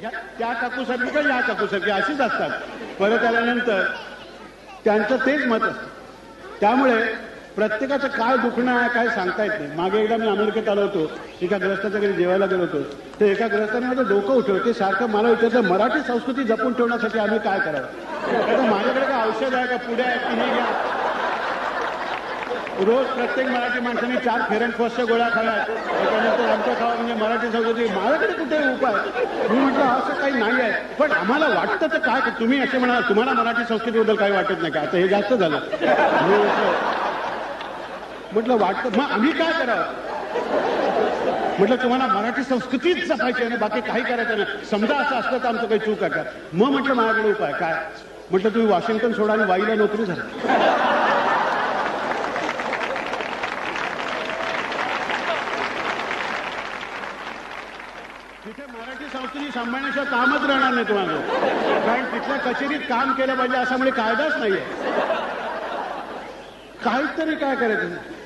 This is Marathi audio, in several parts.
त्या काकूसारखी का या काकूसारखी अशीच असतात. परत आल्यानंतर त्यांचं तेच मत असतं. त्यामुळे प्रत्येकाचं काय दुखणं आहे काय सांगता येत नाही. मागे एकदा मी अमेरिकेत आलो होतो, एका ग्रस्ताच्या घरी जेवायला गेलो होतो. तर एका ग्रस्ताने माझं डोकं उठवलं. ते सारखं मला विचारतं मराठी संस्कृती जपून ठेवण्यासाठी आम्ही काय करावं. आता माझ्याकडे काय औषध आहे का, पुढे आहे की हे घ्या. रोज प्रत्येक मराठी माणसाने 4 फेरनफोसच्या गोळ्या खाल्या, त्याच्यानंतर आमचं खावं म्हणजे मराठी संस्कृती. माझ्याकडे कुठे उपाय. मी म्हटलं असं काही नाही आहे, पण आम्हाला वाटतं तर काय. तुम्ही असे म्हणा तुम्हाला मराठी संस्कृतीबद्दल काही वाटत नाही का. आता हे जास्त झालं. म्हटलं वाटतं मग आम्ही काय करावं. म्हटलं तुम्हाला मराठी संस्कृतीच जपायची आणि बाकी काही करायचं नाही. समजा असं असलं तर आमचं काही चूक आहे का. मग म्हटलं माझ्याकडे उपाय काय. म्हटलं तुम्ही वॉशिंग्टन सोडा आणि वाईला नोकरी झाली. तिथे मराठी संस्कृती सांभाळण्याचं कामच राहणार नाही तुम्हाला. कारण तिथल्या कचेरीत काम केलं पाहिजे असा म्हणजे कायदाच नाहीये. काहीतरी काय करायचं.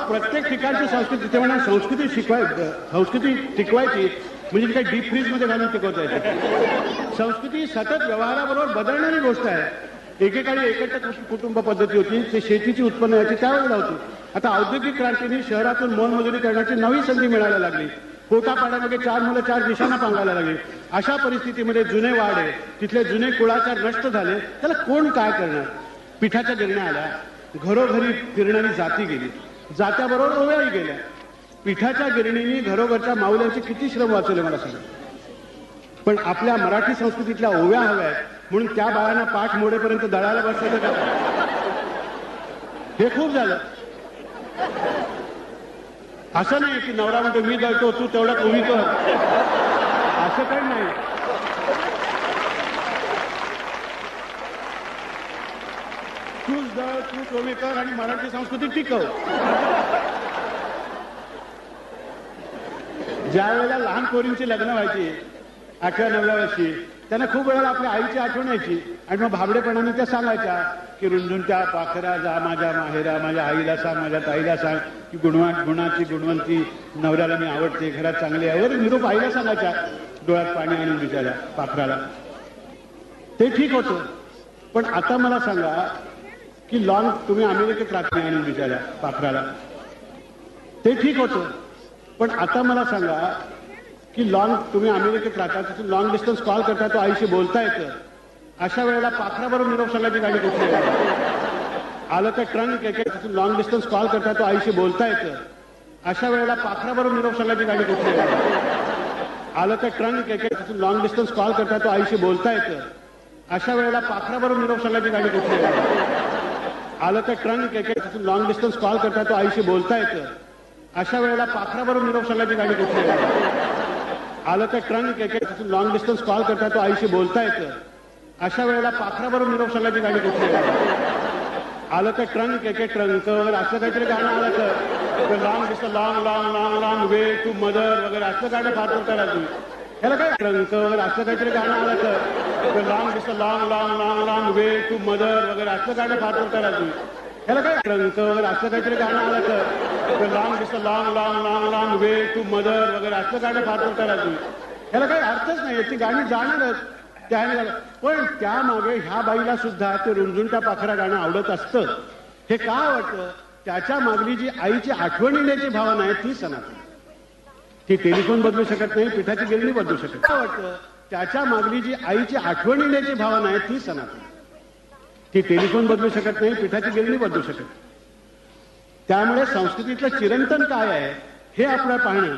प्रत्येक ठिकाणची संस्कृती तिथे म्हणा संस्कृती संस्कृती टिकवायची म्हणजे काही डीप फ्रीज मध्ये घालून टिकवता येते. संस्कृती सतत व्यवहाराबरोबर बदलणारी गोष्ट आहे. एकेकाळी एकत्र कुटुंब पद्धती होती, ते शेतीची उत्पन्न याची त्यावेळेला होती. आता औद्योगिक क्रांतीने शहरातून मोलमजुरी करण्याची नवी संधी मिळायला लागली. पोटापाड्यामध्ये 4 मुलं 4 दिशांना पांगायला लागली. अशा परिस्थितीमध्ये जुने वाडे तिथले जुने कुळाचार नष्ट झाले. त्याला कोण काय करणार. पिठाच्या गिरण्या आल्या, घरोघरी फिरणारी जाती गेली, जात्याबरोबर ओव्याही गेल्या. पिठाच्या गिरणींनी घरोघरच्या माऊल्यांचे किती श्रम वाचवले मला सांगा. पण आपल्या मराठी संस्कृतीतल्या ओव्या हव्या म्हणून त्या बाळांना पाठ मोडेपर्यंत दळायला बसलं का. हे खूप झालं. असं नाही की नवरा म्हणतो मी दळतो तू तेवढा कोणी कर, असं काही नाही. तूच दळ तू कोणी कर आणि मराठी संस्कृती टिकव. ज्या वेळेला लहान पोरींची लग्न व्हायची 8व्या 9व्या वर्षी, त्यांना खूप वेळेला आपल्या आईची आठवण यायची आणि मग भाबडेपणाने त्या सांगायच्या की रुंझुंट्या पाखरा जा माझ्या माहेरा, माझ्या आईला सांग, माझ्या ताईला सांग की गुणाची गुणवंती नवऱ्याला मी आवडते, घरात चांगली आहे. निरोप आईला सांगायच्या, डोळ्यात पाणी आणून बिचाऱ्या पाखराला. ते ठीक होतं. पण आता मला सांगा की लॉंग तुम्ही अमेरिकेत राहते आणून बिचाऱ्या पाखराला. ते ठीक होतं. पण आता मला सांगा की लॉंग तुम्ही अमेरिकेत राहता, तिथून लॉंग डिस्टन्स कॉल करता, तो आईशी बोलता येतं. अशा वेळेला पाखराबरोबर निरोप सांगायची गाडी कुठली आलं तर ट्रंक तिथून लॉंग डिस्टन्स कॉल करता, तो आईशी बोलता येतं. अशा वेळेला पाखराबरोबर निरोप सांगायची गाडी कुठली आलं तर ट्रंक तिथून लॉंग डिस्टन्स कॉल करता, तो आईशी बोलता येतं. अशा वेळेला पाखराबरोबर निरोप सांगायची गाडी कुठली आलं तर ट्रंक तिथून लॉंग डिस्टन्स कॉल करता, तो आईशी बोलता येतं. अशा वेळेला पाखराबरोबर निरोप सांगायची गाडी कुठली आलं तर ट्रंक लॉंग डिस्टन्स कॉल करता, तो आईशी बोलता येतं. अशा वेळेला पाखराबरोबर निरोप सांगायची गाडी कुठली आलं तर ट्रंक वगैरे असं काहीतरी गाणं आलं तर long distance long long long long way to mother वगैरे असं गाणं फार करा तुम्ही. ह्याला काय ट्रंक वगैरे असं काहीतरी गाणं आलं तर long distance long long long long way to mother वगैरे असं गाणं फार करा तुम्ही. ह्याला काय ट्रंक वगैरे असं काहीतरी गाणं आलं तर long distance long long long long way to mother वगैरे असं गाणं फार करा तुम्ही. ह्याला काही अर्थच नाही. ती गाणी जाणारच त्याने. पण त्यामागे ह्या बाईला सुद्धा ते रुंझुंट्या पाखरा गाणं आवडत असतं. हे का आवडतं. त्याच्या मागली जी आईची आठवण येण्याची भावना आहे ती सनातन. ती टेलिफोन बदलू शकत नाही, पिठाची गिरणी बदलू शकत नाही. आवडतं त्याच्या मागली जी आईची आठवण येण्याची भावना आहे ती सनातन. ती टेलिफोन बदलू शकत नाही, पिठाची गिरणी बदलू शकत. त्यामुळे संस्कृतीतलं चिरंतन काय आहे हे आपलं पाहणं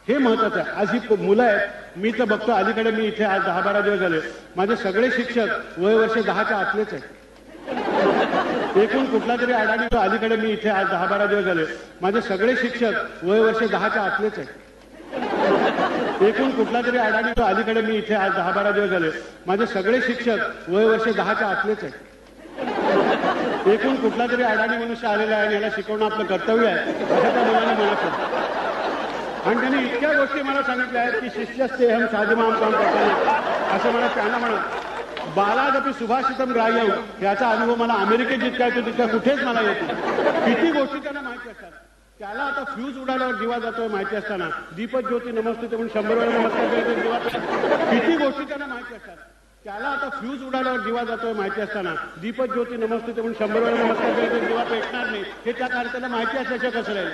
हे महत्वाचं आहे. आज ही मुलं आहेत. मी तर बघतो अलीकडे मी इथे आज 10-12 दिवस झाले. माझे सगळे शिक्षक वय वर्ष 10च्या आतलेच आहेत. एकूण कुठला तरी अडाणी तो अलीकडे मी इथे आज 10-12 दिवस झाले. माझे सगळे शिक्षक वय वर्ष 10च्या आतलेच आहेत. एकूण कुठला तरी अडाणी तो अलीकडे मी इथे आज 10-12 दिवस झाले. माझे सगळे शिक्षक वय वर्ष 10च्या आतलेच आहेत. एकूण कुठला तरी अडाणी मनुष्य आलेला आहे आणि याला शिकवणं आपलं कर्तव्य आहे असं त्या मुलाने म्हणत होतं. आणि त्यांनी इतक्या गोष्टी मला सांगितल्या आहेत की शिष्यस्ते हम साधमाम काम करताना असं म्हणत त्यांना म्हणत बालादपी सुभाषितम ग्राह्यम याचा अनुभव मला अमेरिकेत जितका येतो तितका कुठेच मला येतो. किती गोष्टी त्यांना माहिती असतात. त्याला आता फ्यूज उडाल्यावर दिवा जातोय माहिती असताना दीपक ज्योती नमस्ते म्हणून 100 वेळा नमस्कार केला दिवा, किती गोष्टी त्यांना माहिती असतात. त्याला आता फ्यूज उडाल्यावर दिवा जातोय माहिती असताना दीपक ज्योती नमस्ते म्हणून 100 वेळा नमस्कार केला दिवा पेटणार नाही हे त्या कार्यकर्त्याला माहिती असल्याच्या कसं राहील.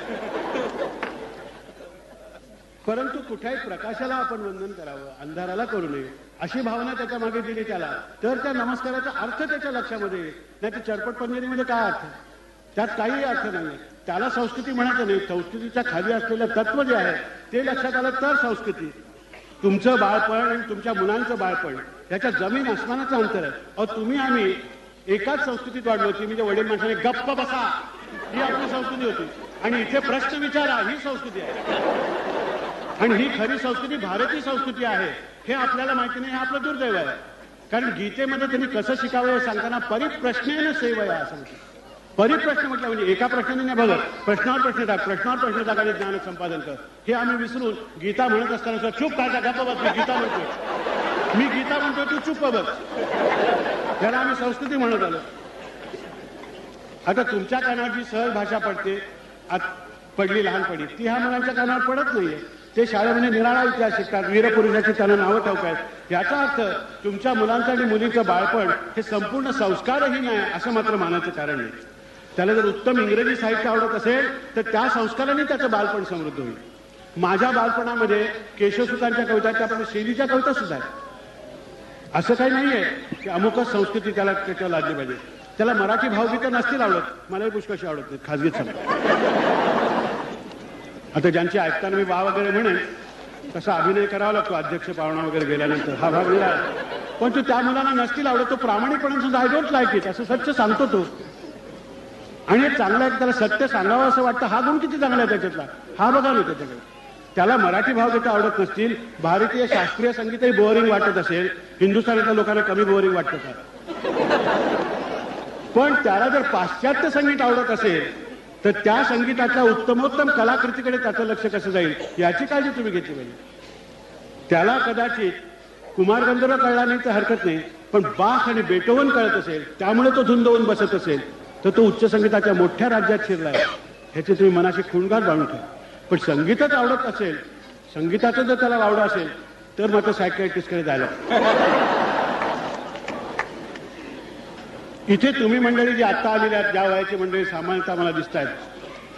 परंतु कुठल्याही प्रकाशाला आपण वंदन करावं, अंधाराला करू नये अशी भावना त्याच्या मागे दिली त्याला, तर त्या नमस्काराचा अर्थ त्याच्या लक्षामध्ये येईल. नाही तर चरपट पंजरीमध्ये काय अर्थ, त्यात काही अर्थ नाही. त्याला संस्कृती म्हणायचं नाही, संस्कृतीच्या खाली असलेलं तत्व जे आहे ते लक्षात आलं तर संस्कृती. तुमचं बाळपण आणि तुमच्या मुलांचं बाळपण याच्या जमीन आसमानाचं अंतर आहे. अहो तुम्ही आम्ही एकाच संस्कृतीत वाढलो होती, म्हणजे वडील माणसाने गप्प बसा ही आपली संस्कृती होती आणि इथे प्रश्न विचारा ही संस्कृती आहे. आणि ही खरी संस्कृती भारतीय संस्कृती आहे हे आपल्याला माहिती नाही, हे आपलं दुर्दैव आहे. कारण गीतेमध्ये त्यांनी कसं शिकावं हे सांगताना परिप्रश्नेन सेवया असं म्हटलं. परिप्रश्न म्हटलं म्हणजे एका प्रश्नाने नाही बघत, प्रश्नावर प्रश्न टाक, प्रश्नावर प्रश्न टाक आणि ज्ञान संपादन कर. हे आम्ही विसरून गीता म्हणत असताना चूप काय गप्प बस, मी गीता म्हणतोय, मी गीता म्हणतोय तू चूप बस, त्याला आम्ही संस्कृती म्हणत आलो. आता तुमच्या कानावर जी सहज भाषा पडते पडली लहानपणी ती ह्या मुलांच्या कानावर पडत नाहीये. ते शाळेमध्ये निराळा इतिहास शिकतात, वीरपुरुषाची त्यांना नावं ठेवतात. याचा अर्थ तुमच्या मुलांचं आणि मुलीचं बाळपण हे संपूर्ण संस्कारही नाही असं मात्र मानायचं कारण नाही. त्याला जर उत्तम इंग्रजी साहित्य आवडत असेल तर त्या संस्काराने त्याचं बालपण समृद्ध होईल. माझ्या बालपणामध्ये केशवसुतांच्या कविता, त्याप्रमाणे शैलीच्या कविता सुद्धा आहेत. असं काही नाहीये की अमुकच संस्कृती त्याला त्याच्यावर लादली पाहिजे. त्याला मराठी भावगीतं नसतील आवडत, मलाही पुष्कळशी आवडत नाही, खाजगीत सांगतो. आता ज्यांची ऐकताना मी वा वगैरे म्हणेन तसा अभिनय करावा लागतो अध्यक्ष पाहुणा वगैरे गेल्यानंतर, हा भाग वेगळा. पण तो त्या मुलांना नसतील आवडत, तो प्रामाणिकपणे सुद्धा आय डोंट लाईक इट असं सत्य सांगतो तो. आणि एक चांगला आहे, त्याला सत्य सांगावं असं वाटतं. हा गुण किती चांगला आहे त्याच्यातला, हा बघा नाही त्याच्याकडे. त्याला मराठी भावगीतं आवडत नसतील, भारतीय शास्त्रीय संगीतही बोअरिंग वाटत असेल, हिंदुस्थानातल्या लोकांना कमी बोअरिंग वाटतं का, पण त्याला जर पाश्चात्य संगीत आवडत असेल तर त्या संगीताच्या उत्तमोत्तम कलाकृतीकडे त्याचं लक्ष कसं जाईल याची काळजी तुम्ही घेतली पाहिजे. त्याला कदाचित कुमार गंधर्व कळला नाही तर हरकत नाही, पण बाख आणि बेटोवन कळत असेल त्यामुळे तो धुंद होऊन बसत असेल तर तो उच्च संगीताच्या मोठ्या राज्यात शिरलाय ह्याची तुम्ही मनाशी खूणगार बांधून ठेवा. पण संगीतच आवडत असेल, संगीताचं जर त्याला आवडं असेल तर मात्र सायकियाट्रिस्टकडे जायला. इथे तुम्ही मंडळी जी आत्ता आलेली आहेत, ज्या वयाची मंडळी सामान्यतः मला दिसत आहेत,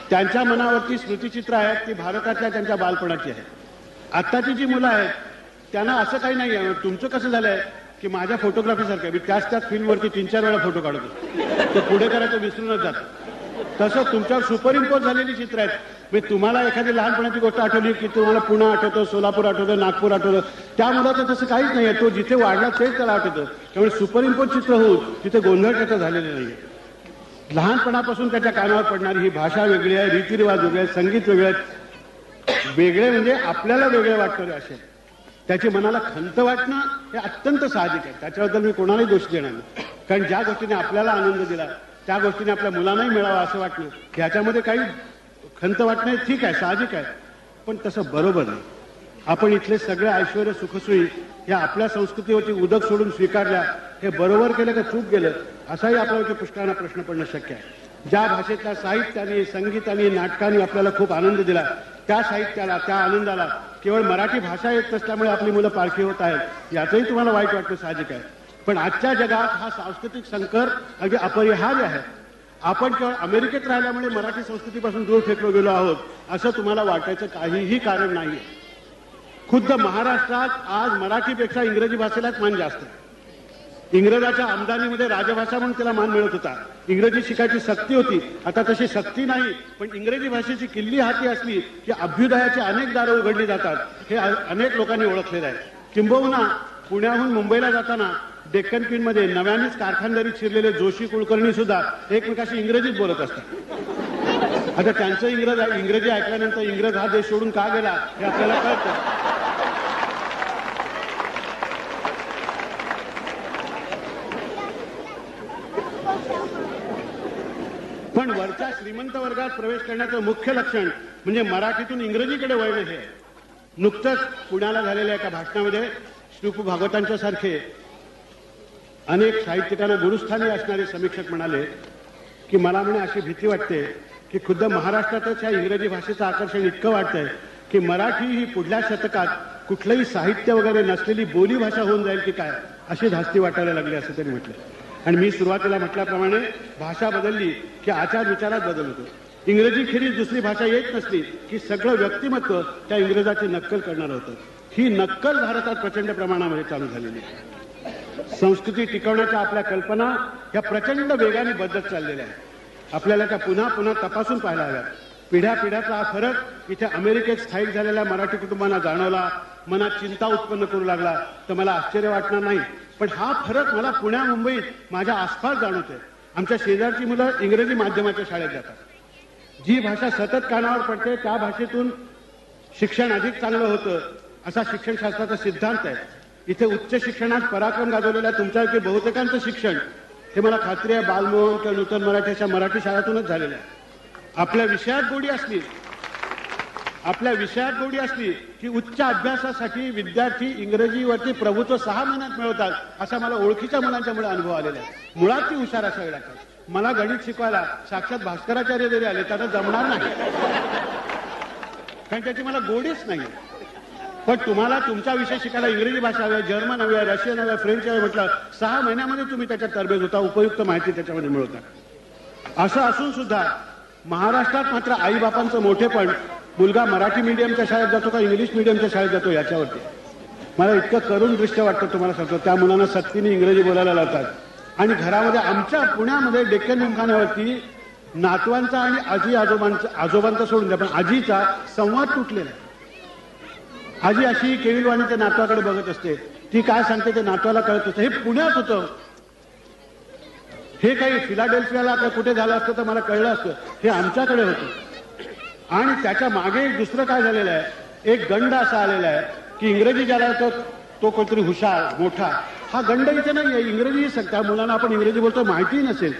त्यांच्या मनावरती स्मृतिचित्र आहेत ती भारताच्या त्यांच्या बालपणाची आहे. आत्ताची जी मुलं आहेत त्यांना असं काही नाही आहे. तुमचं कसं झालंय की माझ्या फोटोग्राफीसारखं मी त्याच फिल्मवरती 3-4 वेळा फोटो काढतो, तो पुढे करायचं विसरूनच जातो. तसं तुमच्यावर सुपरइम्पोज झालेली चित्र आहेत. म्हणजे तुम्हाला एखादी लहानपणाची गोष्ट आठवली की तुम्हाला पुणे आठवतं, सोलापूर आठवतं, नागपूर आठवतं. त्या मुलाचं तसं काहीच नाही आहे, तो जिथे वाढला तेच त्याला आठवतं. त्यामुळे सुपरइम्पोज चित्र होऊन तिथे गोंधळ त्याचा झालेला नाहीये. लहानपणापासून त्याच्या कानावर पडणारी ही भाषा वेगळी आहे, रीतिरिवाज वेगळे आहेत, संगीत वेगळे आहेत. वेगळे म्हणजे आपल्याला वेगळे वाटणारे असे त्याची मनाला खंत वाटणं हे अत्यंत साहजिक आहे. त्याच्याबद्दल मी कोणालाही दोष देणार नाही. कारण ज्या गोष्टीने आपल्याला आनंद दिला त्या गोष्टीने आपल्या मुलांनाही मिळावा असं वाटणं ह्याच्यामध्ये काही खंत वाटणं ठीक आहे, साहजिक आहे, पण तसं बरोबर नाही. आपण इथले सगळे ऐश्वर सुखसोयी या आपल्या संस्कृतीवरती उदक सोडून स्वीकारल्या, हे बरोबर केलं का चूक गेलं असाही आपल्यावरती पुष्कळांना प्रश्न पडणं शक्य आहे. ज्या भाषेतल्या साहित्याने, संगीताने, नाटकाने आपल्याला खूप आनंद दिला त्या साहित्याला, त्या आनंदाला केवळ मराठी भाषा येत नसल्यामुळे आपली मुलं पारखी होत आहेत याचंही तुम्हाला वाईट वाटणं साहजिक आहे. पण आजच्या जगात हा सांस्कृतिक संकर अगदी अपरिहार्य आहे. आपण केवळ अमेरिकेत राहिल्यामुळे मराठी संस्कृतीपासून दूर फेकलो गेलो आहोत असं तुम्हाला वाटायचं काहीही कारण नाही. खुद्द महाराष्ट्रात आज मराठीपेक्षा इंग्रजी भाषेलाच मान जास्त आहे. इंग्रजाच्या आमदानीमध्ये राजभाषा म्हणून त्याला मान मिळत होता. इंग्रजी शिकायची सक्ती होती, आता तशी सक्ती नाही. पण इंग्रजी भाषेची किल्ली हाती असली की अभ्युदयाची अनेक दारं उघडली जातात हे अनेक लोकांनी ओळखलेलं आहे. किंबहुना पुण्याहून मुंबईला जाताना डेक्कन क्वीनमध्ये नव्यानेच कारखानदारीत शिरलेले जोशी कुलकर्णी सुद्धा एकमेकाशी इंग्रजीत बोलत असतात. आता त्यांचं इंग्रजी ऐकल्यानंतर इंग्रज हा देश सोडून का गेला हे आपल्याला कळतं. पण वरच्या श्रीमंत वर्गात प्रवेश करण्याचं मुख्य लक्षण म्हणजे मराठीतून इंग्रजीकडे वळणं हे. नुकतंच पुण्याला झालेल्या एका भाषणामध्ये श्रीपू भागवतांच्या सारखे अनेक साहित्यिकांना गुरुस्थानी असणारे समीक्षक म्हणाले की मला म्हणे अशी भीती वाटते की खुद्द महाराष्ट्रातच या इंग्रजी भाषेचं आकर्षण इतकं वाटतंय की मराठी ही पुढल्या शतकात कुठलंही साहित्य वगैरे नसलेली बोली भाषा होऊन जाईल की काय अशी धास्ती वाटायला लागली असं त्यांनी म्हटलं. आणि मी सुरुवातीला म्हटल्याप्रमाणे भाषा बदलली की आचार विचारात बदल होतो. इंग्रजी खेरीज दुसरी भाषा येत नसली की सगळं व्यक्तिमत्व त्या इंग्रजाची नक्कल करणार होतं. ही नक्कल भारतात प्रचंड प्रमाणामध्ये चालू झालेली आहे. संस्कृती टिकवण्याच्या आपल्या कल्पना ह्या प्रचंड वेगाने बदलत चाललेल्या आहेत. आपल्याला त्या पुन्हा पुन्हा तपासून पाहायला हव्यात. पिढ्या पिढ्यातला हा फरक इथे अमेरिकेत स्थायिक झालेल्या मराठी कुटुंबांना जाणवला, मनात चिंता उत्पन्न करू लागला तर मला आश्चर्य वाटणार नाही. पण हा फरक मला पुण्या मुंबईत माझ्या आसपास जाणवतोय. आमच्या शेजारची मुलं इंग्रजी माध्यमाच्या शाळेत जातात. जी भाषा सतत कानावर पडते त्या भाषेतून शिक्षण अधिक चांगलं होतं असा शिक्षणशास्त्राचा सिद्धांत आहे. इथे उच्च शिक्षणात पराक्रम गाजवलेल्या तुमच्यापैकी बहुतेकांचं शिक्षण हे मला खात्री आहे बालमोहन किंवा नूतन मराठी अशा मराठी शाळातूनच झालेलं आहे. आपल्या विषयात गोडी असली की उच्च अभ्यासासाठी विद्यार्थी इंग्रजीवरती प्रभुत्व 6 महिन्यात मिळवतात असा मला ओळखीच्या मुलांच्यामुळे अनुभव आलेला आहे. मुळात ती हुशार असावी लागतात. मला गणित शिकवायला साक्षात भास्कराचार्य जरी आले त्यांना जमणार नाही कारण त्याची मला गोडीच नाही. पण तुम्हाला तुमचा विषय शिकायला इंग्रजी भाषा हवी, जर्मन हवी, रशियन हवी, फ्रेंच हवी म्हटलं 6 महिन्यामध्ये तुम्ही त्याच्यात तरबेज होता, उपयुक्त माहिती त्याच्यामध्ये मिळवता. असं असून सुद्धा महाराष्ट्रात मात्र आईबापांचं मोठेपण मुलगा मराठी मीडियमच्या शाळेत जातो का इंग्लिश मीडियमच्या शाळेत जातो याच्यावरती मला इतकं करुण दृश्य वाटतं. तुम्हाला सांगतो त्या मुलांना सक्तीने इंग्रजी बोलायला लावतात. आणि घरामध्ये आमच्या पुण्यामध्ये डेक्कन जिमखान्यावरती नातवांचा आणि आजोबांचा सोडून द्या पण आजीचा संवाद तुटलेला आहे. आजी अशी केविलवाणीच्या नातवाकडे बघत असते, ती काय सांगते ते नातवाला कळत असतं. हे पुण्यात होतं. हे काही फिलाडेल्फियाला आता कुठे झालं असतं तर मला कळलं असतं. हे आमच्याकडे होतं. आणि त्याच्या मागे दुसरं काय झालेलं आहे, एक गंड असा आलेला आहे की इंग्रजी ज्याला तो कोणतरी हुशार मोठा हा गंड इथे नाहीये. इंग्रजी त्या मुलांना आपण इंग्रजी बोलतो माहिती नसेल.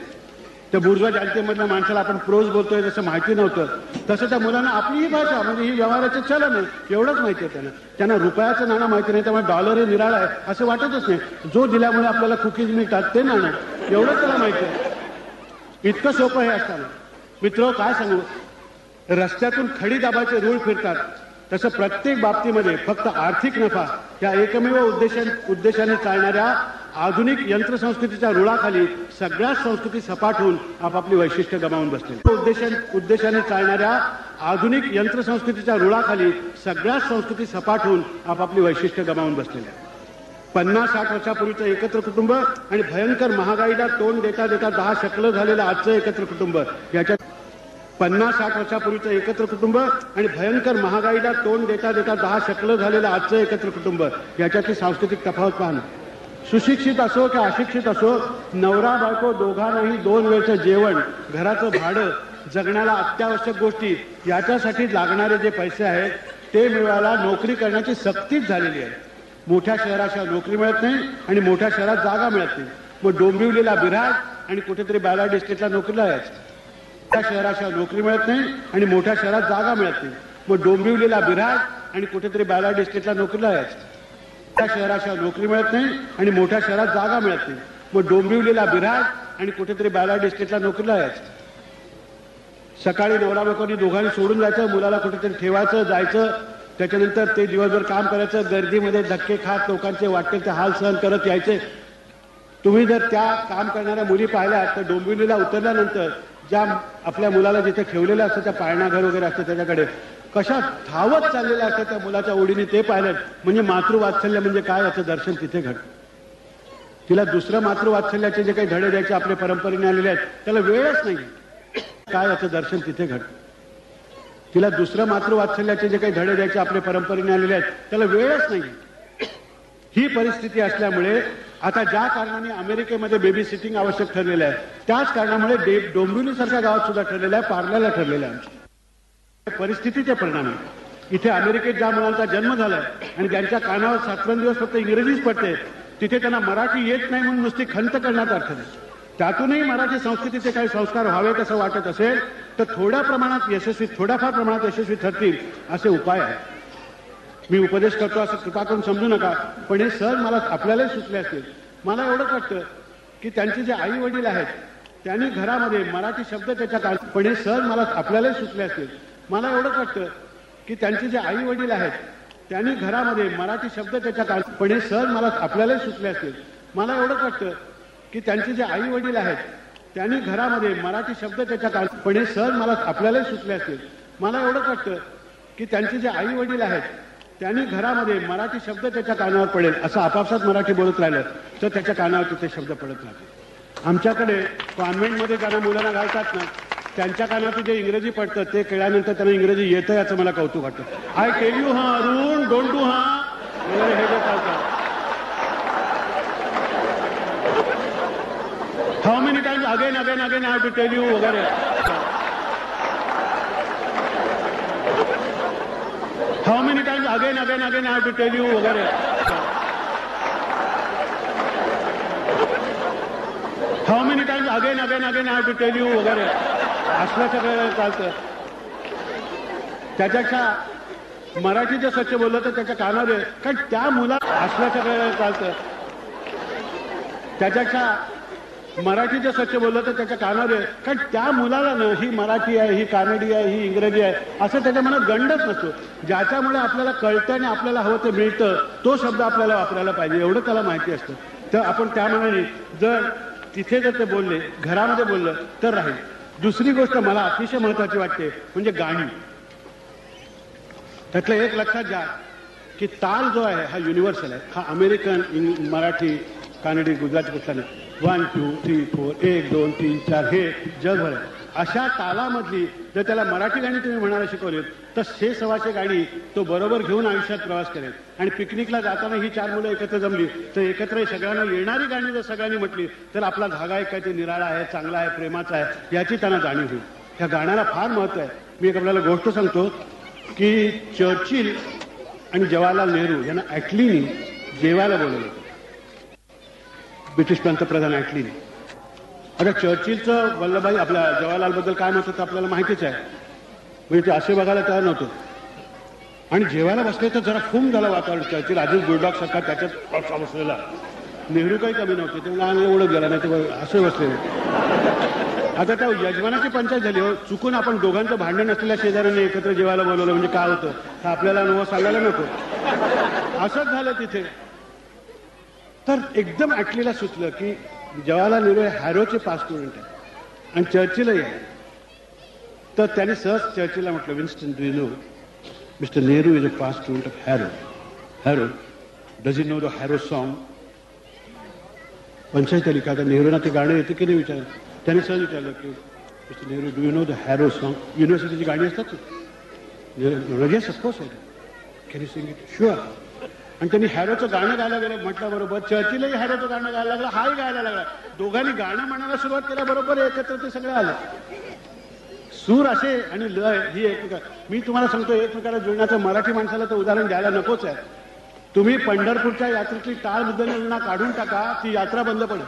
त्या बुर्जवा जनतेमधल्या माणसाला आपण प्रोज बोलतोय जसं माहिती नव्हतं तसं त्या मुलांना आपली ही भाषा म्हणजे ही व्यवहाराचं चलन आहे एवढंच माहिती आहे. त्यांना रुपयाचं नाणं माहिती नाही त्यामुळे डॉलर हे निराळा आहे असं वाटतच नाही. जो दिल्यामुळे आपल्याला कुकीज मिळतात ते नाणं एवढंच त्याला माहिती आहे. इतकं सोपं हे असताना मित्र काय सांगू, रस्त्यातून खडी दाबाचे रूळ फिरतात तसं प्रत्येक बाबतीमध्ये फक्त आर्थिक नफा या एकमेव उद्देशाने चालणाऱ्या आधुनिक यंत्रसंस्कृतीच्या रुळाखाली सगळ्याच संस्कृती सपाट होऊन आपापली वैशिष्ट्य गमावून बसतील. उद्देशाने चालणाऱ्या आधुनिक यंत्रसंस्कृतीच्या रुळाखाली सगळ्याच संस्कृती सपाट होऊन आपापली वैशिष्ट्य गमावून बसलेल्या. 50-60 वर्षापूर्वीचं एकत्र कुटुंब आणि भयंकर महागाईला तोंड देता देता 10 शकलं झालेलं आजचं एकत्र कुटुंब याच्यात 50-60 वर्षापूर्वीचं एकत्र कुटुंब आणि भयंकर महागाईला तोंड देता देता 10 शकलं झालेलं आजचं एकत्र कुटुंब याच्यातली सांस्कृतिक तफावत पाहणं. सुशिक्षित असो की अशिक्षित असो नवरा बायको दोघांनाही 2 वेळचं जेवण, घराचं भाडं, जगण्याला अत्यावश्यक गोष्टी याच्यासाठी लागणारे जे पैसे आहेत ते मिळवायला नोकरी करण्याची सक्तीच झालेली आहे. मोठ्या शहराशिवाय नोकरी मिळत नाही आणि मोठ्या शहरात जागा मिळत नाही. मग डोंबिवलीला बिराड आणि कुठेतरी बॅलार्ड इस्टेटला नोकरीला यायचं. त्या शहराशिवाय नोकरी मिळत नाही आणि मोठ्या शहरात जागा मिळत नाही. मग डोंबिवलीला बिराड आणि कुठेतरी बॅलार्ड इस्टेटला नोकरीला यायचं. त्या शहराशिवाय नोकरी मिळत नाही आणि मोठ्या शहरात जागा मिळत नाही. मग डोंबिवलीला बिराड आणि कुठेतरी बॅलार्ड इस्टेटला नोकरीला यायचं. सकाळी नवरा बायकोनी दोघांनी सोडून जायचं, मुलाला कुठेतरी ठेवायचं, जायचं. त्याच्यानंतर ते दिवसभर काम करायचं, गर्दीमध्ये धक्के खात लोकांचे वाटते ते हाल सहन करत यायचे. तुम्ही जर त्या काम करणाऱ्या मुली पाहिल्या तर डोंबिवलीला उतरल्यानंतर ज्या आपल्या मुलाला जिथे ठेवलेलं असतं त्या पाळणाघर वगैरे असतं त्याच्याकडे कशा धावत चाललेल्या असतात त्या मुलाच्या ओढीने ते पाहिलं म्हणजे मातृवात्सल्य म्हणजे काय याचं दर्शन तिथे घडतं. तिला दुसरं मातृवात्सल्याचे जे काही धडे द्यायचे आपल्या परंपरेने आलेले आहेत त्याला वेळच नाही. काय याचं दर्शन तिथे घडतं. तिला दुसरं मातृवात्सल्याचे जे काही धडे द्यायचे आपल्या परंपरेने आलेले आहेत त्याला वेळच नाही. ही परिस्थिती असल्यामुळे आता ज्या कारणाने अमेरिकेमध्ये बेबी सिटिंग आवश्यक ठरलेलं आहे त्याच कारणामुळे डोंबिवलीसारख्या गावात सुद्धा ठरलेलं आहे, पार्ल्याला ठरलेलं आहे. परिस्थितीचे परिणाम आहे. इथे अमेरिकेत ज्या मुलांचा जन्म झालाय आणि ज्यांच्या कानावर 7 दिवस फक्त इंग्रजीच पडते तिथे त्यांना मराठी येत नाही म्हणून नुसती खंत करण्यात अर्थ नाही. त्यातूनही मराठी संस्कृतीचे काही संस्कार व्हावेत असं वाटत असेल तर थोड्याफार प्रमाणात यशस्वी ठरतील असे उपाय आहेत. मी उपदेश करतो असं कृपा करून समजू नका, पण हे सर मला आपल्यालाही सुचले असतील. मला एवढंच वाटतं की त्यांचे जे आई वडील आहेत त्यांनी घरामध्ये मराठी शब्द त्याच्या कानावर, पण हे सहज मला आपल्यालाही सुचले असतील. मला एवढंच वाटतं की त्यांचे जे आई वडील आहेत त्यांनी घरामध्ये मराठी शब्द त्याच्या कानावर, पण हे सहज मला आपल्यालाही सुचले असतील. मला एवढंच वाटतं की त्यांचे जे आई वडील आहेत त्यांनी घरामध्ये मराठी शब्द त्याच्या कानावर, पण हे सहज मला आपल्यालाही सुचले असतील. मला एवढंच वाटतं की त्यांचे जे आई वडील आहेत त्यांनी घरामध्ये मराठी शब्द त्याच्या कानावर पडेल, असं आपापसात मराठी बोलत राहिलं तर त्याच्या कानावर ते शब्द पडत राहतील. आमच्याकडे कॉन्व्हेंटमध्ये ज्यांना मुलांना घालतात ना, त्यांच्या कानावर जे इंग्रजी पडतं ते कळल्यानंतर त्यांना इंग्रजी येतं याचं मला कौतुक वाटतं. आय टेल यू हा अरुण, डोंट डू हा, हे जे चालतं. How many times again again again I have to tell you वगैरे. How many times again again again I have to tell you वगैरे. How many times again again again I have to tell you वगैरे असलं सगळं चालतं. त्याच्यापेक्षा मराठी जर स्वच्छ बोललं तर त्याच्या कानावर, कारण त्या मुला असलं सगळं चालतं. त्याच्यापेक्षा मराठी जर स्वच्छ बोललं तर त्याच्या कानावर, कारण त्या मुलाला ना ही मराठी आहे, ही कानडी आहे, ही इंग्रजी आहे असं त्याच्या मनात गंडच नसतो. ज्याच्यामुळे आपल्याला कळतं आणि आपल्याला हवं ते मिळतं तो शब्द आपल्याला वापरायला पाहिजे एवढं त्याला माहिती असतं. तर आपण त्या मनाने जर तिथे जर ते बोलले, घरामध्ये बोललं तर राहील. दुसरी गोष्ट मला अतिशय महत्वाची वाटते म्हणजे गाणी. त्यातलं एक लक्षात घ्या की ताल जो आहे हा युनिव्हर्सल आहे. हा अमेरिकन, मराठी, कानडी, गुजराती कुठला नाही. 1 2 3 4 1 2 3 4 हे जगभर आहे. अशा तालामधली जर त्याला मराठी गाणी तुम्ही म्हणायला शिकवलीत तर 600-600 गाणी तो बरोबर घेऊन आयुष्यात प्रवास करेल. आणि पिकनिकला जाताना ही 4 मुलं एकत्र जमली तर एकत्र सगळ्यांना येणारी गाणी जर सगळ्यांनी म्हटली तर आपला धागा एक काय ते निराळा आहे, चांगला आहे, प्रेमाचा आहे याची त्यांना जाणीव होईल. ह्या गाण्याला फार महत्व आहे. मी एक आपल्याला गोष्ट सांगतो की चर्चिल आणि जवाहरलाल नेहरू यांना ॲटलीनी जेवायला बोलवलं, ब्रिटिश पंतप्रधान ॲटलीनी. आता चर्चिलचं वल्लभभाई आपल्या जवाहरलालबद्दल काय मत होतं आपल्याला माहितीच आहे. म्हणजे ते असे बघायला तयार नव्हतं. आणि जेवायला बसले तर जरा फुम झालं वातावरण. चर्चिल आधीच बुलडॉग सारखा त्याच्यात बसलेला. नेहरू काही कमी नव्हते, ते मला ओळख गेला नाही ते असे बसलेले. आता त्या यजमानाची पंचायत झाली हो. चुकून आपण दोघांचं भांडण असलेल्या शेजाऱ्यांनी एकत्र जेवायला बोलवलं म्हणजे काय होतं हा आपल्याला अनुभव सांगायला नको. असंच झालं तिथे. तर एकदम ॲटलीला सुचलं की जवाहरलाल नेहरू हे हॅरोचे पास स्टुडंट आहे आणि चर्चिलही आहे. तर त्याने सहज चर्चिलला म्हटलं, Winston do you no mister Nehru is a pass student of Harrow. Harrow does you know the Harrow song. Panchayat आली का आता नेहरूंना ते गाणं येतं की नाही विचारलं. त्याने सहज विचारलं की mister Nehru do you know the Harrow song. युनिव्हर्सिटीची गाणी असतात ना. येस ऑफकोर्स आहे. Can you sing it. Sure. आणि त्यांनी हॅरोचं गाणं गायला गेलं. म्हटलं बरोबर. चर्चिलही हॅरोचं गाणं गायला लागलं, हाही गायला लागला. दोघांनी गाणं म्हणायला सुरुवात केल्याबरोबर एकत्र ते सगळे आले. सूर असे आणि लय ही एकमेका. मी तुम्हाला सांगतो एकमेकाला जुळण्याचं मराठी माणसाला तर उदाहरण द्यायला नकोच आहे. तुम्ही पंढरपूरच्या यात्रेतली टाळ मुद्दलना काढून टाका, ती यात्रा बंद पडेल.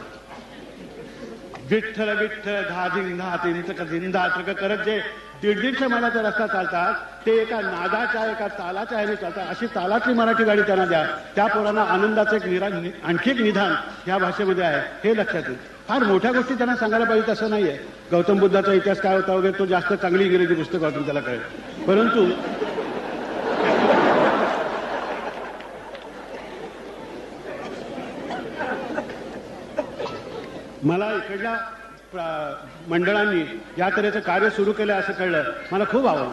विठ्ठल विठ्ठल धादिंधा तिंचक धिंधा करत जे 150 मैलाचा रस्ता चालतात ते एका नादाच्या एका तालाच्या ह्याने चालतात. अशी तालातली मराठी गाडी त्यांना द्या. त्या पोरांना आनंदाचं एक आणखी एक निधान ह्या भाषेमध्ये आहे हे लक्षात येईल. फार मोठ्या गोष्टी त्यांना सांगायला पाहिजे तसं नाहीये. गौतम बुद्धाचा इतिहास काय होता वगैरे तो जास्त चांगली इंग्रजी पुस्तक वाचून त्याला कळेल. परंतु मला इकडल्या मंडळांनी या तऱ्हेचं कार्य सुरू केलं असं कळलं. मला खूप आवडलं.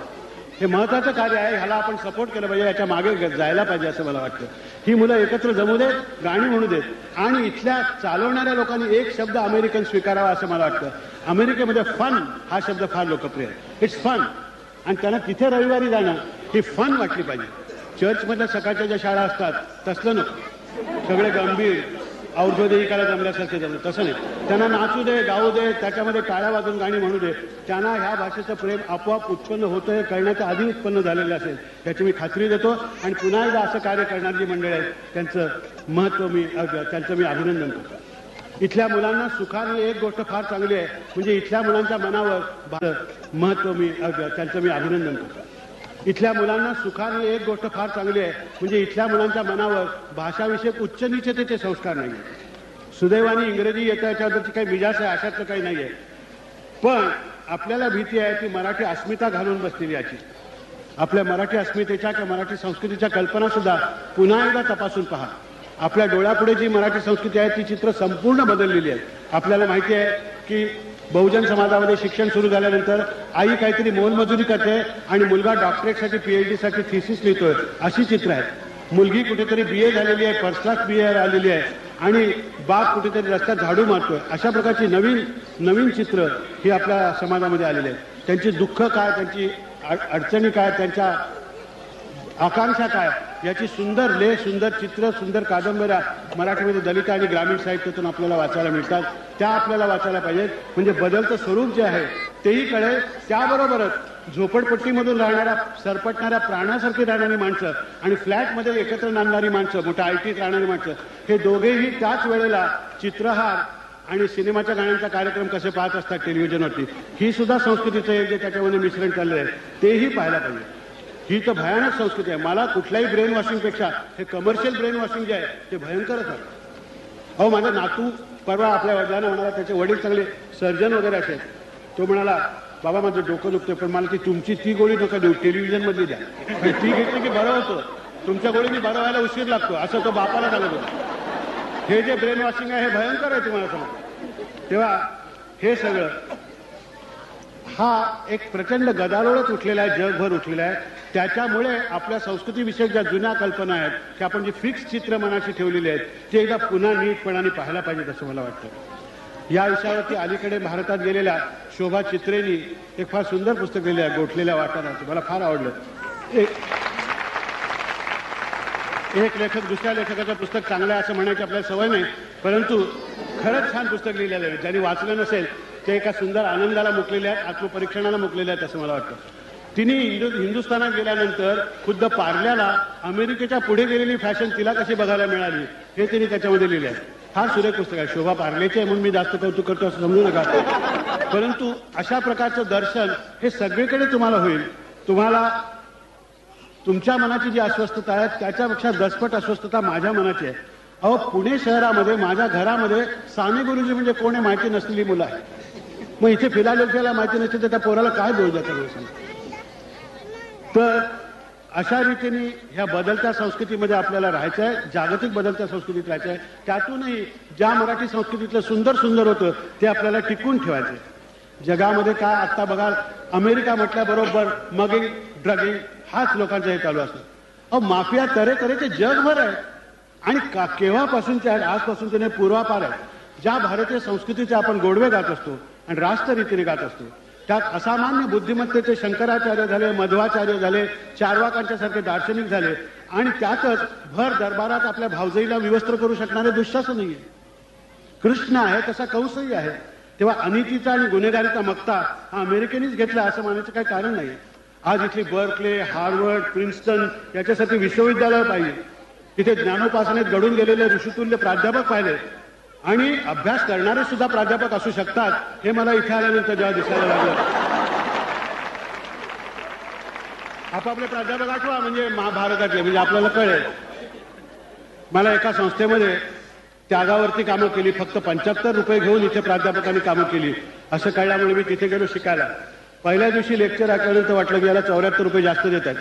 हे महत्वाचं कार्य आहे. ह्याला आपण सपोर्ट केलं पाहिजे. याच्या मागे जायला पाहिजे असं मला वाटतं. ही मुलं एकत्र जमू देत, गाणी म्हणू देत आणि इथल्या चालवणाऱ्या लोकांनी एक शब्द अमेरिकन स्वीकारावा असं मला वाटतं. अमेरिकेमध्ये फन हा शब्द फार लोकप्रिय आहे. It's fun. आणि त्यांना तिथे रविवारी जाणं ही फन वाटली पाहिजे. चर्चमधल्या सकाळच्या ज्या शाळा असतात तसलं नको. सगळे गंभीर औषधीकाला जमल्यासारखे जमलं तसं नाही. त्यांना नाचू दे, गाऊ दे, त्याच्यामध्ये टाळ्या वाजून गाणी म्हणू दे. त्यांना ह्या भाषेचं प्रेम आपोआप उत्पन्न होतं हे कळण्याच्या आधी उत्पन्न झालेलं असेल याची मी खात्री देतो. आणि पुन्हा एकदा असं कार्य करणारी जी मंडळी आहेत त्यांचं त्यांचं मी अभिनंदन करतो. इथल्या मुलांना सुखाने एक गोष्ट फार चांगली आहे म्हणजे इथल्या मुलांच्या मनावर त्यांचं मी अभिनंदन करतो. इथल्या मुलांना सुखाने एक गोष्ट फार चांगली आहे म्हणजे इथल्या मुलांच्या मनावर भाषाविषयक उच्च नीचतेचे संस्कार नाही. सुदैवाने इंग्रजी येतं याच्याबद्दलची काही मिजाज आहे अशातलं काही नाही आहे. पण आपल्याला भीती आहे ती मराठी अस्मिता घालून बसलेली याची. आपल्या मराठी अस्मितेच्या किंवा मराठी संस्कृतीच्या कल्पना सुद्धा पुन्हा एकदा तपासून पहा. आपल्या डोळ्यापुढे जी मराठी संस्कृती आहे ती चित्र संपूर्ण बदललेली आहे. आपल्याला माहिती आहे की बहुजन समाजामध्ये शिक्षण सुरू झाल्यानंतर आई काहीतरी मोलमजुरी करते आणि मुलगा डॉक्टरेटसाठी PhD साठी थिसिस लिहितोय, अशी चित्र आहेत. मुलगी कुठेतरी BA झालेली आहे, फर्स्ट क्लास BA आलेली आहे आणि बाप कुठेतरी रस्त्यात झाडू मारतोय. अशा प्रकारची नवीन चित्र ही आपल्या समाजामध्ये आलेली आहे. त्यांची दुःख काय, त्यांची अडचणी काय, त्यांच्या आकांक्षा काय याची सुंदर लेख, सुंदर चित्र, सुंदर कादंबऱ्या मराठीमध्ये दलित आणि ग्रामीण साहित्यातून आपल्याला वाचायला मिळतात. त्या आपल्याला वाचायला पाहिजेत. म्हणजे बदलतं स्वरूप जे आहे तेही कळेल. त्याबरोबरच झोपडपट्टीमधून राहणाऱ्या सरपटणाऱ्या प्राण्यासारखी राहणारी माणसं आणि फ्लॅटमध्ये एकत्र नांदणारी माणसं, मोठ्या ITत राहणारी माणसं, हे दोघेही त्याच वेळेला चित्रहार आणि सिनेमाच्या गाण्यांचा कार्यक्रम कसे पाहत असतात टेलिव्हिजनवरती, ही सुद्धा संस्कृतीचं एक जे त्याच्यामध्ये मिश्रण चाललं आहे तेही पाहायला पाहिजे. ही तर भयानक संस्कृती आहे. मला कुठल्याही ब्रेन वॉशिंगपेक्षा हे कमर्शियल ब्रेन वॉशिंग जे आहे ते भयंकरच आहे. अहो, माझा नातू परवा आपल्या वडिलांना म्हणाला, त्याचे वडील चांगले सर्जन वगैरे असेल, तो म्हणाला, बाबा माझं डोकं दुखते पण मला ती गोळी नका देऊ, टेलिव्हिजनमधली द्या, ती घेतली की बरं होतं, तुमच्या गोळीनी बरं व्हायला उशीर लागतो, असं तो बापाला सांगत होता. हे जे ब्रेन वॉशिंग आहे हे भयंकर आहे तुम्हाला सांगतो. तेव्हा हे सगळं हा एक प्रचंड गदारोळच उठलेला आहे, जगभर उठलेला आहे. त्याच्यामुळे आपल्या संस्कृतीविषयक ज्या जुन्या कल्पना आहेत की आपण जी फिक्स चित्र मनाशी ठेवलेली आहेत ते एकदा पुन्हा नीटपणाने पाहायला पाहिजेत असं मला वाटतं. या विषयावरती अलीकडे भारतात गेलेल्या शोभा चित्रेंनी एक फार सुंदर पुस्तक लिहिलं आहे, गोठलेल्या वाटाराचं. मला फार आवडलं. एक लेखक दुसऱ्या लेखकाचं पुस्तक चांगलं आहे असं म्हणायची आपल्याला सवय नाही, परंतु खरंच छान पुस्तक लिहिलेलं आहे. ज्यांनी वाचलं नसेल ते एका सुंदर आनंदाला मुकलेले आहेत, आत्मपरीक्षणाला मुकलेले आहेत असं मला वाटतं. तिने हिंदुस्थानात गेल्यानंतर खुद्द पार्ल्याला अमेरिकेच्या पुढे गेलेली फॅशन तिला कशी बघायला मिळाली हे तिने त्याच्यामध्ये लिहिले आहे. फार सुरेख पुस्तक आहे. शोभा पार्लेचे आहे म्हणून मी जास्त कौतुक करतो असं समजू नका, परंतु अशा प्रकारचं दर्शन हे सगळीकडे तुम्हाला होईल. तुम्हाला तुमच्या मनाची जी अस्वस्थता आहे त्याच्यापेक्षा दसपट अस्वस्थता माझ्या मनाची आहे. अहो, पुणे शहरामध्ये माझ्या घरामध्ये साने गुरुजी म्हणजे कोण आहे माहिती नसलेली मुलं आहे. मग इथे फिलाडेल्फियाला माहिती नसते तर त्या पोराला काय दोष द्यायचा. तर अशा रीतीने ह्या बदलत्या संस्कृतीमध्ये आपल्याला राहायचं आहे, जागतिक बदलत्या संस्कृतीत राहायचं आहे. त्यातूनही ज्या मराठी संस्कृतीतलं सुंदर सुंदर होतं ते आपल्याला टिकून ठेवायचं. जगामध्ये काय आत्ता बघा, अमेरिका म्हटल्याबरोबर मगिंग, ड्रगिंग हाच लोकांचा हे चालू असतो. अहो, माफिया तऱ्हेतऱ्हेचे जगभर आहे आणि केव्हापासूनचे आहेत, आजपासून त्याने पूर्वापार आहे. ज्या भारतीय संस्कृतीचे आपण गोडवे गात असतो आणि राष्ट्ररीतीने गात असतो त्यात असामान्य बुद्धिमत्तेचे शंकराचार्य झाले, मध्वाचार्य झाले, चार्वाकांच्या सारखे दार्शनिक झाले आणि त्यातच भर दरबारात आपल्या भावजईला विवस्त्र करू शकणारे दुःशासनही आहे. कृष्ण आहे तसा कंसही आहे. तेव्हा अनितीचा आणि गुन्हेगारीचा मक्ता हा अमेरिकेनेच घेतला असं मानायचं काही कारण नाही. आज इथली बर्कले, हार्वर्ड, प्रिन्स्टन याच्यासाठी विश्वविद्यालय पाहिजे. तिथे ज्ञानोपासनेत घडून गेलेले ऋषितुल्य प्राध्यापक पाहिले आणि अभ्यास करणारे सुद्धा प्राध्यापक असू शकतात हे मला इथे आल्यानंतर जेव्हा दिसायला लागलं. आपापले प्राध्यापक आठवा म्हणजे महाभारतातले, म्हणजे आपल्याला कळेल. मला एका संस्थेमध्ये त्यागावरती कामं केली, फक्त 75 रुपये घेऊन इथे प्राध्यापकांनी कामं केली असं कळल्यामुळे मी तिथे गेलो शिकायला. पहिल्या दिवशी लेक्चर ऐकल्यानंतर वाटलं की याला 74 रुपये जास्त देत आहेत.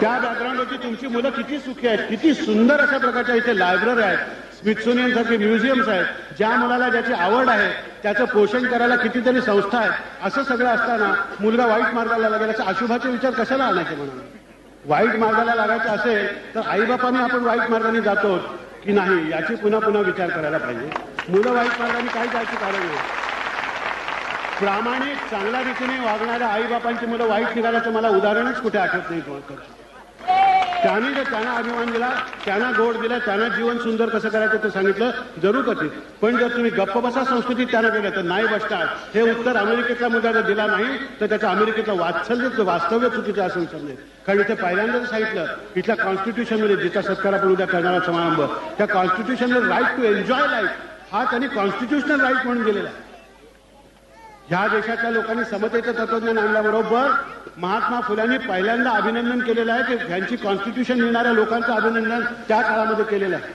त्या बॅकग्राऊंडवरती तुमची मुलं किती सुखी आहेत, किती सुंदर अशा प्रकारच्या इथे लायब्ररी आहेत, स्मिथसोनियन सारखे म्युझियम्स आहेत. ज्या मुलाला ज्याची आवड आहे त्याचं पोषण करायला कितीतरी संस्था आहेत. असं सगळं असताना मुलगा वाईट मार्गाला लागेल असे अशुभाचे विचार कशाला आणायचे म्हणून. वाईट मार्गाला लागायचं असेल तर आईबापाने आपण वाईट मार्गाने जातो की नाही याची पुन्हा पुन्हा विचार करायला पाहिजे. मुलं वाईट मार्गाने काही जायची कारण नाही. प्रामाणिक चांगल्या रीतीने वागणाऱ्या आईबापांची मुलं वाईट निघाल्याचं मला उदाहरणच कुठे आठवत नाही. त्यांनी जर त्यांना अभिमान दिला, त्यांना गोड दिला, त्यांना जीवन सुंदर कसं करायचं ते सांगितलं जरूर करतील. पण जर तुम्ही गप्प बसा संस्कृतीत त्यांना दिलं तर नाही बसतात. हे उत्तर अमेरिकेतला मुलगा जर दिला नाही तर त्याचं अमेरिकेतलं वास्तव्य चुकीचं असं विचार नाही. कारण इथे पहिल्यांदाच सांगितलं इथल्या कॉन्स्टिट्यूशनमध्ये जिचा सत्कार आपण उद्या करणारा समारंभ, त्या constitutional right to enjoy life हा त्यांनी कॉन्स्टिट्यूशनल राईट म्हणून दिलेला आहे. ह्या देशाच्या लोकांनी समतेचं तत्वज्ञान आणल्याबरोबर महात्मा फुल्यांनी पहिल्यांदा अभिनंदन केलेलं आहे की त्यांची कॉन्स्टिट्यूशन लिहिणाऱ्या लोकांचं अभिनंदन त्या काळामध्ये केलेलं आहे.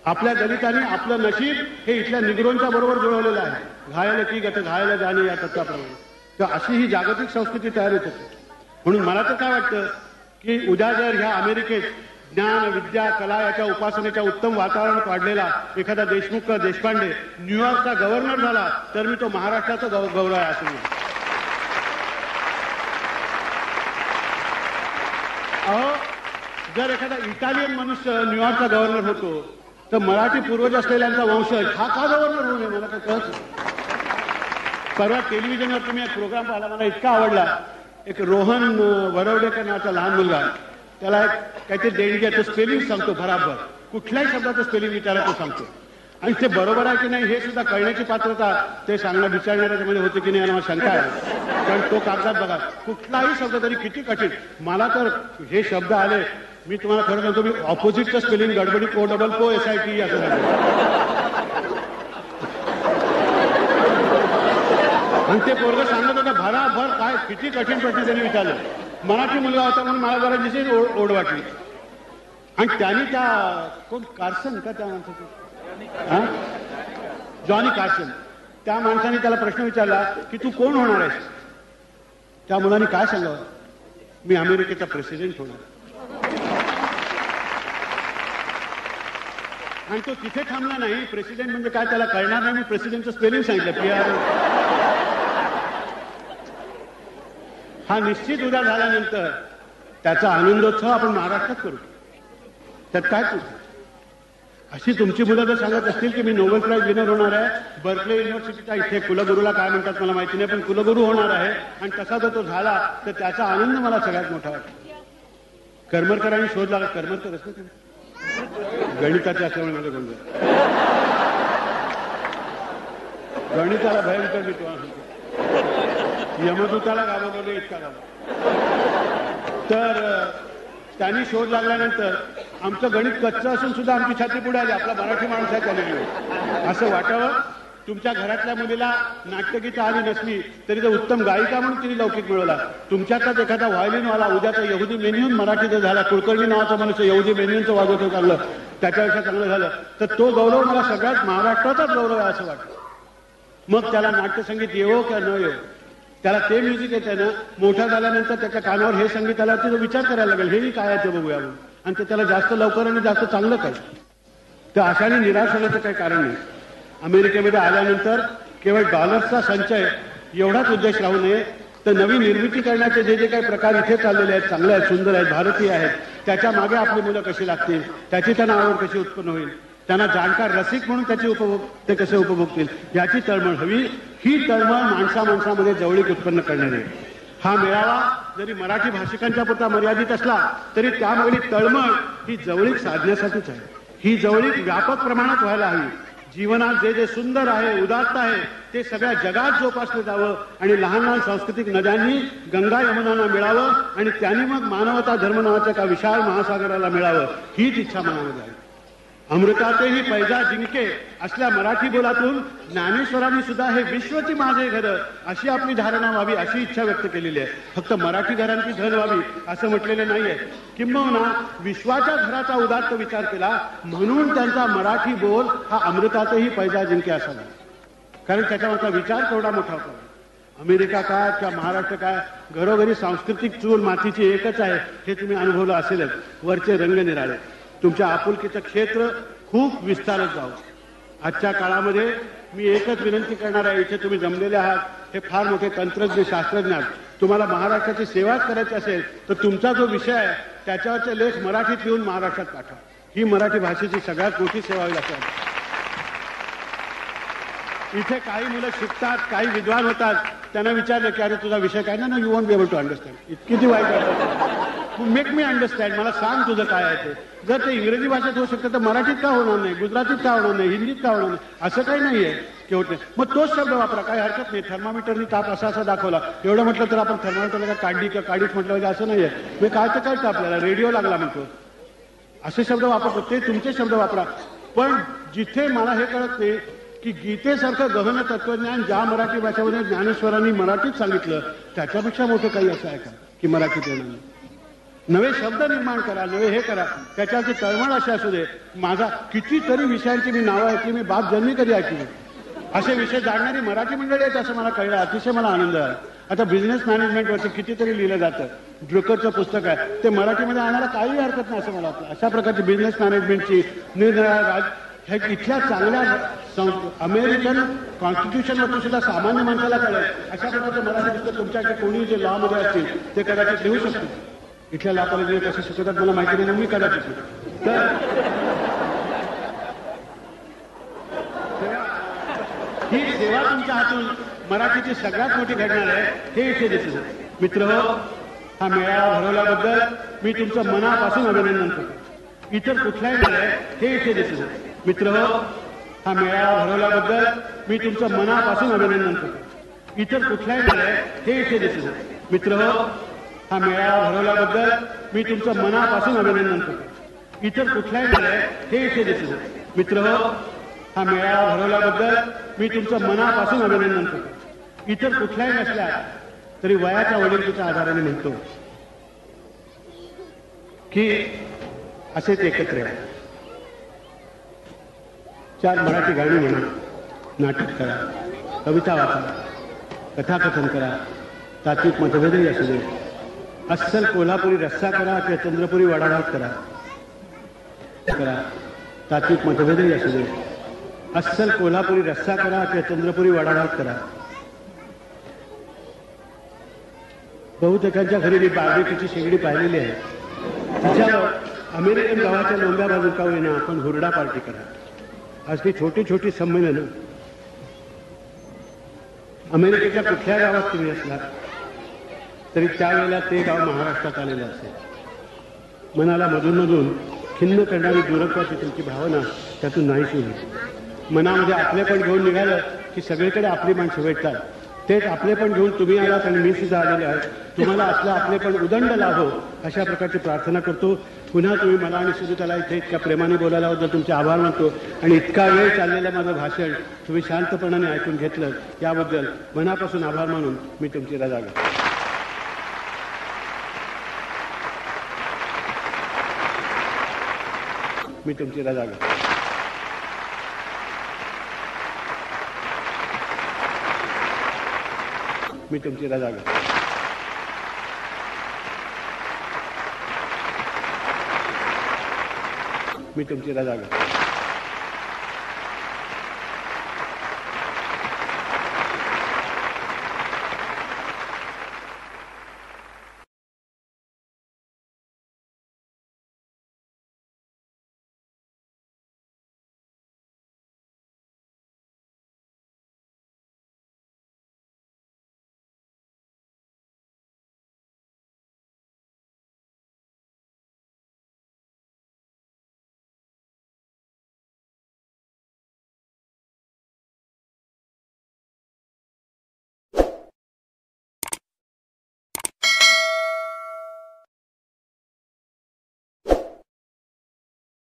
आपल्या दलितांनी आपलं नशीब हे इथल्या निग्रोंच्या बरोबर जुळवलेलं आहे. घायला की गत घायला जाणे या तत्वाप्रमाणे. तर अशी ही जागतिक संस्कृती तयार होत होती. म्हणून मला तर काय वाटतं की उद्या जर ह्या अमेरिकेत ज्ञान विद्या कला याच्या उपासनेच्या उत्तम वातावरण वाढलेला एखादा देशमुख देशपांडे न्यूयॉर्कचा गव्हर्नर झाला तर मी तो महाराष्ट्राचा गौरव आहे असं म्हणतो. अहो, जर एखादा इटालियन मनुष्य न्यूयॉर्कचा गव्हर्नर होतो तर मराठी पूर्वज असलेल्यांचा वंशज हा का गव्हर्नर होऊ नये मला काय कळत. परवा टेलिव्हिजनवर तुम्ही एक प्रोग्राम पाहिला, मला इतका आवडला. एक रोहन वरवडेकर नावाचा लहान मुलगा, त्याला एक काहीतरी देणगी आहे, तो स्पेलिंग सांगतो बराबर, कुठल्याही शब्दाचं स्पेलिंग विचारा तो सांगतो. आणि ते बरोबर आहे की नाही हे सुद्धा कळण्याची पात्रता ते सांगणं विचारणाऱ्याच्या मध्ये होते की नाही मला शंका आहे. कारण तो कागदात बघा कुठलाही शब्द तरी किती कठीण. मला तर हे शब्द आले, मी तुम्हाला खरं सांगतो, मी ऑपोजिटचं स्पेलिंग गडबडी PO SIT असं सांगतो. आणि ते पोरगं सांगत होतं भराभर काय किती कठीण प्रश्न त्यांनी विचारलं. मराठी मुलगा होता म्हणून मला जरा दिसेल ओढ वाटली. आणि त्यांनी त्या कोण कार्सन का त्या माणसाचं जॉनी कार्सन त्या माणसाने त्याला प्रश्न विचारला की तू कोण होणार आहेस. त्या मुलाने काय सांगावं, मी अमेरिकेचा प्रेसिडेंट होणार. आणि तो तिथे थांबला नाही. प्रेसिडेंट म्हणजे काय त्याला कळणार नाही. मी प्रेसिडेंटचं स्पेलिंग सांगितलं PR. हा निश्चित उद्या झाल्यानंतर त्याचा आनंदोत्सव आपण महाराष्ट्रात करू. त्यात काय करू. अशी तुमची मुलं जर सांगत असतील की मी नोबेल प्राइज विनर होणार आहे, बर्कले युनिव्हर्सिटीच्या इथे कुलगुरूला काय म्हणतात मला माहिती नाही, पण कुलगुरू होणार आहे, आणि तसा जर तो झाला तर त्याचा आनंद मला सगळ्यात मोठा वाटतो. करमरकरांनी शोध लागला. करमरकर असतो गणिताचे असल्यामुळे माझं गोंधळ. गणिताला भयंकर मी तुम्हाला सांगतो. यमदूताला गावलं इतका गाव. तर त्यांनी शोध लागल्यानंतर आमचं गणित कच्चं असून सुद्धा आमची छाती पुढे आली. आपला मराठी माणूस आहे त्याने असं वाटावं. तुमच्या घरातल्या मुलीला नाट्यगीतं आली नसली तरी तर उत्तम गायिका म्हणून तिने लौकिक मिळवला. तुमच्यातच एखादा व्हायलिनवाला उद्याचा यहुदी मेन्यून मराठीचं झाला, कुलकर्णी नावाचा मनुष्य यहुदी मेन्यूनचं वाजवतो चांगलं, त्याच्यापेक्षा चांगलं झालं तर तो गौरव मला सगळ्यात महाराष्ट्राचाच गौरव आहे असं वाटतं. मग त्याला नाट्यसंगीत येवो किंवा न येवो, त्याला ते म्युझिक येते ना, मोठा झाल्यानंतर त्याच्या कानावर हे संगीत आलं तर विचार करायला लागेल हेही काय आहे ते बघूया म्हणून, आणि ते त्याला जास्त लवकर आणि जास्त चांगलं कळेल. तर अशाने निराश होण्याचं काही कारण नाही. अमेरिकेमध्ये आल्यानंतर केवळ डॉलर्सचा संचय एवढाच उद्देश राहू नये, तर नवी निर्मिती करण्याचे जे जे काही प्रकार इथे चाललेले आहेत, चांगले आहेत, सुंदर आहेत, भारतीय आहेत, त्याच्या मागे आपली मुलं कशी लागतील, त्याची त्यांना आवड कशी उत्पन्न होईल, त्यांना जाणकार रसिक म्हणून त्याची ते कसे उपभोगतील याची तळमळ हवी. ही तळमळ माणसामध्ये जवळीक उत्पन्न करणारी. हा मेळावा जरी मराठी भाषिकांच्या पुरता मर्यादित असला तरी त्यामागली तळमळ ही जवळीक साधण्यासाठीच आहे. ही जवळीक व्यापक प्रमाणात व्हायला हवी. जीवनात जे जे सुंदर आहे, उदात्त आहे, ते सगळ्या जगात जोपासलं जावं आणि लहान लहान सांस्कृतिक नद्यांनी गंगा यमुनांना मिळावं आणि त्यांनी मग मानवता धर्म नावाच्या एका विशाल महासागराला मिळावं, हीच इच्छा मनामध्ये आहे. अमृतातेही पैजा जिंके असल्या मराठी बोलातून ज्ञानेश्वरांनी सुद्धा हे विश्वची माझे घर अशी आपली धारणा व्हावी अशी इच्छा व्यक्त केलेली आहे. फक्त मराठी घरांची धन व्हावी असं म्हटलेलं नाहीये. किंबहुना विश्वाच्या घराचा उदात्त विचार केला म्हणून त्यांचा मराठी बोल हा अमृतातेही पैजा जिंके असावा. कारण त्याच्यावरचा विचार केवढा मोठा होता. अमेरिका काय किंवा महाराष्ट्र काय, घरोघरी सांस्कृतिक चूल मातीची एकच आहे हे तुम्ही अनुभवलं असेलच. वरचे रंग निराळे. तुमच्या आपुलकीचं क्षेत्र खूप विस्तारत जावं. आजच्या काळामध्ये मी एकच विनंती करणार आहे, इथे तुम्ही जमलेले आहात, हे फार मोठे तंत्रज्ञ शास्त्रज्ञ, तुम्हाला महाराष्ट्राची सेवाच करायची असेल तर तुमचा जो विषय आहे त्याच्यावरचे लेख मराठीत लिहून महाराष्ट्रात पाठवा. ही मराठी भाषेची सगळ्यात मोठी सेवा होईल असं. इथे काही मुलं शिकतात, काही विद्वान होतात, त्यांना विचारलं की अरे तुझा विषय काय ना, you won't be able to understand. इतकी ती वाईट वाटत. मेक मी अंडरस्टँड, मला सांग तुझं काय आहे ते. जर ते इंग्रजी भाषेत होऊ शकतं तर मराठीत का होणार नाही, गुजरातीत का होणार नाही, हिंदीत का होणार नाही, असं काही नाहीये की होत नाही. मग तोच शब्द वापरा, काही हरकत नाही. थर्मामीटरनी ताप असा असा दाखवला एवढं म्हटलं तर आपण थर्मामीटरला का काढली का काढीत म्हटलं पाहिजे असं नाहीये. मी काय तर काय आपल्याला रेडिओ लागला म्हणतो असे शब्द वापरतो, ते तुमचे शब्द वापरा. पण जिथे मला हे कळत नाही की गीतेसारखं गहन तत्वज्ञान ज्या मराठी भाषेमध्ये ज्ञानेश्वरांनी मराठीत सांगितलं त्याच्यापेक्षा मोठं काही असं आहे का की मराठीत येणार नाही. नवे शब्द निर्माण करा, नवे हे करा, त्याच्यावरची तळमळ अशी असू दे. माझा कितीतरी विषयांची मी नावं ऐकली, मी बाप जन्मी कधी ऐकली. असे विषय जाणणारी मराठी मंडळी आहेत असं मला कळलं. अतिशय मला आनंद आहे. आता बिझनेस मॅनेजमेंटवरती कितीतरी लिहिलं जातं. ड्रुकरचं पुस्तक आहे ते मराठीमध्ये आणायला काही हरकत नाही असं मला वाटतं. अशा प्रकारची बिझनेस मॅनेजमेंटची निरनिराळ्या ह्या इथल्या चांगल्या अमेरिकन कॉन्स्टिट्यूशनवरती सुद्धा सामान्य माणसाला कळेल अशा प्रकारचं मराठी पुस्तक तुमच्याकडे कोणी जे लॉमध्ये असतील ते कदाचित लिहू शकतील. इथल्या लॉ कॉलेजमध्ये कसे शिकवतात मला माहिती नाही, मी कदाचित. तर ही सेवा तुमच्या हातून मराठीची सगळ्यात मोठी घडणार आहे हे इथे दिसत. मित्रहो, हा मेळावा भरवल्याबद्दल मी तुमचं मनापासून अभिनंदन करतो. इतर कुठल्याही नाही हे इथे दिसत. मित्रहो, हा मेळावा भरवल्याबद्दल मी तुमचं मनापासून अभिनंदन करतो. इतर कुठल्याही नाही हे इथे दिसत. मित्रहो, हा मेळावा भरवल्याबद्दल मी तुमचं मनापासून अभिनंदन करतो. इतर कुठल्याही नाही हे इथे दिसत. मित्रहो, हा मेळावा भरवल्याबद्दल मी तुमचं मनापासून अभिनंदन करतो. इतर कुठल्याही नसल्या तरी वयाच्या वडिलकीच्या आधाराने म्हणतो की असेच एकत्र या. 4 मराठी गाणी म्हणा, नाटक करा, कविता वाचा, कथाकथन करा, तात्विक मतभेदही असू दे. अस्सल कोल्हापुरी रस्सा करा किंवा चंद्रपुरी वडाभात करा, तात्विक मतभेदही असू दे. अस्सल कोल्हापुरी रस्सा करा किंवा चंद्रपुरी वडाभात करा. बहुतेकांच्या घरी मी बार्बेक्यूची शेगडी पाहिलेली आहे. तिच्यावर अमेरिकन गावाच्या लोंब्या बाजू का होईना आपण हुरडा पार्टी करा. आज ती छोटी छोटी संमेलनं अमेरिकेच्या कुठल्या गावात तुम्ही असला तरी त्यावेळेला ते गाव महाराष्ट्रात आलेलं असेल. मनाला मधून मधून खिन्न करणारी दुरत्वाची तुमची भावना त्यातून नाहीशी होईल. मनामध्ये आपलेपण घेऊन निघालं की सगळीकडे आपली माणसं भेटतात. तेच आपलेपण घेऊन तुम्ही आलात आणि मी सुद्धा आलेले आहे. तुम्हाला असलं आपलेपण उदंड लाभो अशा प्रकारची प्रार्थना करतो. पुन्हा तुम्ही मला आणि सुरुताला इथे इतक्या प्रेमाने बोलायलाबद्दल तुमचे आभार मानतो. आणि इतका वेळ चाललेलं माझं भाषण तुम्ही शांतपणाने ऐकून घेतलं याबद्दल मनापासून आभार मानून मी तुमची रजा घेतो. मी तुमची रजा घेतो. मी तुमची रजा घेतो. मी तुमची रजा घेतो.